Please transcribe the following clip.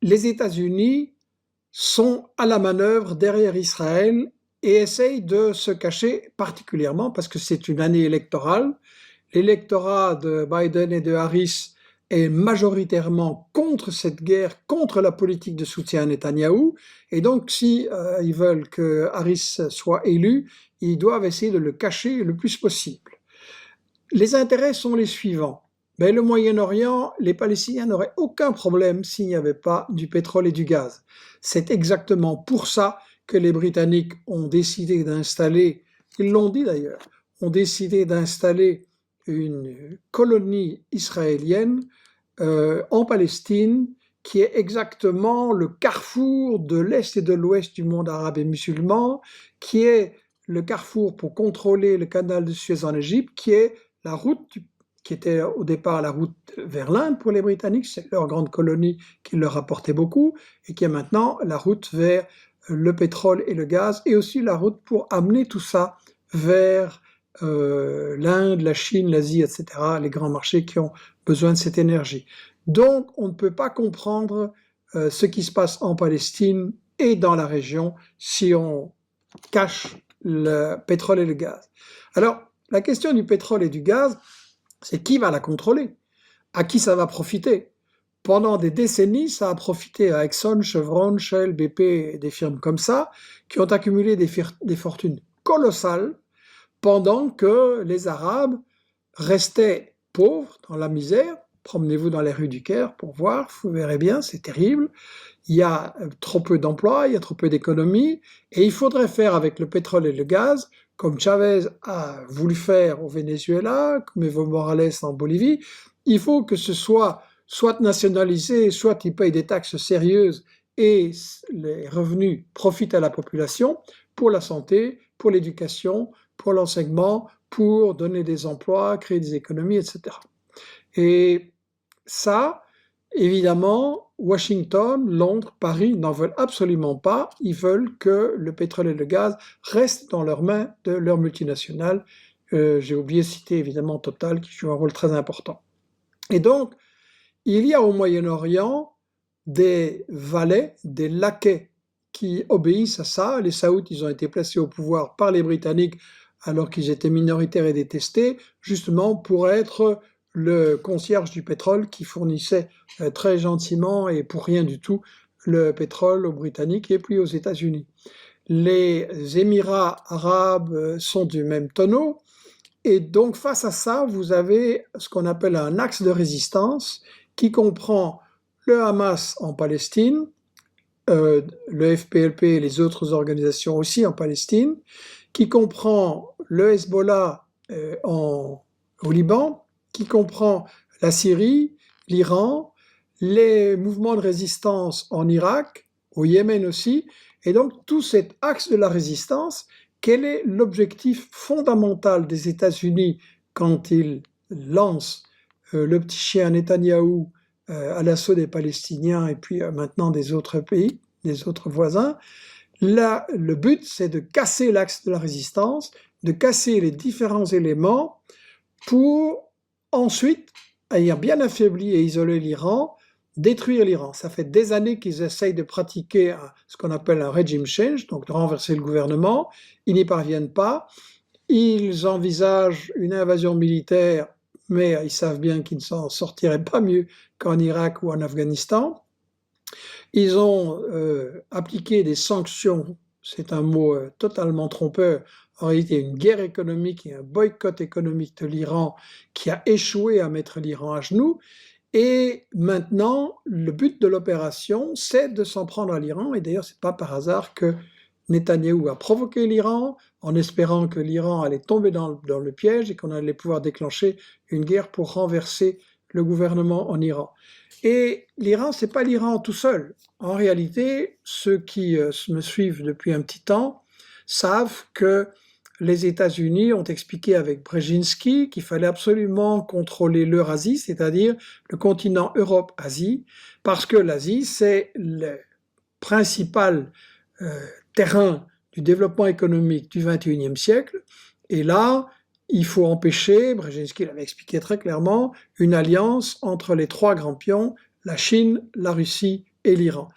les États-Unis sont à la manœuvre derrière Israël et essayent de se cacher particulièrement parce que c'est une année électorale. L'électorat de Biden et de Harris est majoritairement contre cette guerre, contre la politique de soutien à Netanyahou. Et donc, si ils veulent que Harris soit élu, ils doivent essayer de le cacher le plus possible. Les intérêts sont les suivants. Mais le Moyen-Orient, les Palestiniens n'auraient aucun problème s'il n'y avait pas du pétrole et du gaz. C'est exactement pour ça que les Britanniques ont décidé d'installer, ils l'ont dit d'ailleurs, ont décidé d'installer une colonie israélienne en Palestine, qui est exactement le carrefour de l'Est et de l'Ouest du monde arabe et musulman, qui est le carrefour pour contrôler le canal de Suez en Égypte, qui est la route qui était au départ la route vers l'Inde pour les Britanniques, c'est leur grande colonie qui leur apportait beaucoup, et qui est maintenant la route vers le pétrole et le gaz, et aussi la route pour amener tout ça vers l'Inde, la Chine, l'Asie, etc., les grands marchés qui ont besoin de cette énergie. Donc, on ne peut pas comprendre ce qui se passe en Palestine et dans la région si on cache le pétrole et le gaz. Alors, la question du pétrole et du gaz, c'est qui va la contrôler? À qui ça va profiter? Pendant des décennies, ça a profité à Exxon, Chevron, Shell, BP et des firmes comme ça, qui ont accumulé des fortunes colossales pendant que les Arabes restaient pauvres, dans la misère. Promenez-vous dans les rues du Caire pour voir, vous verrez bien, c'est terrible. Il y a trop peu d'emplois, il y a trop peu d'économies, et il faudrait faire avec le pétrole et le gaz, comme Chavez a voulu faire au Venezuela, comme Evo Morales en Bolivie. Il faut que ce soit nationalisé, soit ils payent des taxes sérieuses et les revenus profitent à la population pour la santé, pour l'éducation, pour l'enseignement, pour donner des emplois, créer des économies, etc. Et ça, évidemment, Washington, Londres, Paris n'en veulent absolument pas. Ils veulent que le pétrole et le gaz restent dans leurs mains de leurs multinationales. J'ai oublié de citer évidemment Total qui joue un rôle très important. Et donc, il y a au Moyen-Orient des valets, des laquais qui obéissent à ça. Les Saouds, ils ont été placés au pouvoir par les Britanniques alors qu'ils étaient minoritaires et détestés, justement pour être le concierge du pétrole qui fournissait très gentiment et pour rien du tout le pétrole aux Britanniques et puis aux États-Unis. Les Émirats arabes sont du même tonneau et donc face à ça, vous avez ce qu'on appelle un axe de résistance qui comprend le Hamas en Palestine, le FPLP et les autres organisations aussi en Palestine, qui comprend le Hezbollah au Liban, qui comprend la Syrie, l'Iran, les mouvements de résistance en Irak, au Yémen aussi, et donc tout cet axe de la résistance, quel est l'objectif fondamental des États-Unis quand ils lancent le petit chien Netanyahou à l'assaut des Palestiniens et puis maintenant des autres pays, des autres voisins? Là, le but, c'est de casser l'axe de la résistance, de casser les différents éléments pour ensuite, ayant bien affaibli et isolé l'Iran, détruire l'Iran. Ça fait des années qu'ils essayent de pratiquer ce qu'on appelle un regime change, donc de renverser le gouvernement. Ils n'y parviennent pas. Ils envisagent une invasion militaire, mais ils savent bien qu'ils ne s'en sortiraient pas mieux qu'en Irak ou en Afghanistan. Ils ont appliqué des sanctions, c'est un mot totalement trompeur, en réalité une guerre économique et un boycott économique de l'Iran qui a échoué à mettre l'Iran à genoux. Et maintenant, le but de l'opération, c'est de s'en prendre à l'Iran. Et d'ailleurs, c'est pas par hasard que Netanyahou a provoqué l'Iran en espérant que l'Iran allait tomber dans le piège et qu'on allait pouvoir déclencher une guerre pour renverser le gouvernement en Iran. Et l'Iran, c'est pas l'Iran tout seul. En réalité, ceux qui me suivent depuis un petit temps savent que les États-Unis ont expliqué avec Brzezinski qu'il fallait absolument contrôler l'Eurasie, c'est-à-dire le continent Europe-Asie, parce que l'Asie, c'est le principal terrain du développement économique du XXIe siècle. Et là, il faut empêcher, Brzezinski l'avait expliqué très clairement, une alliance entre les trois grands pions, la Chine, la Russie et l'Iran.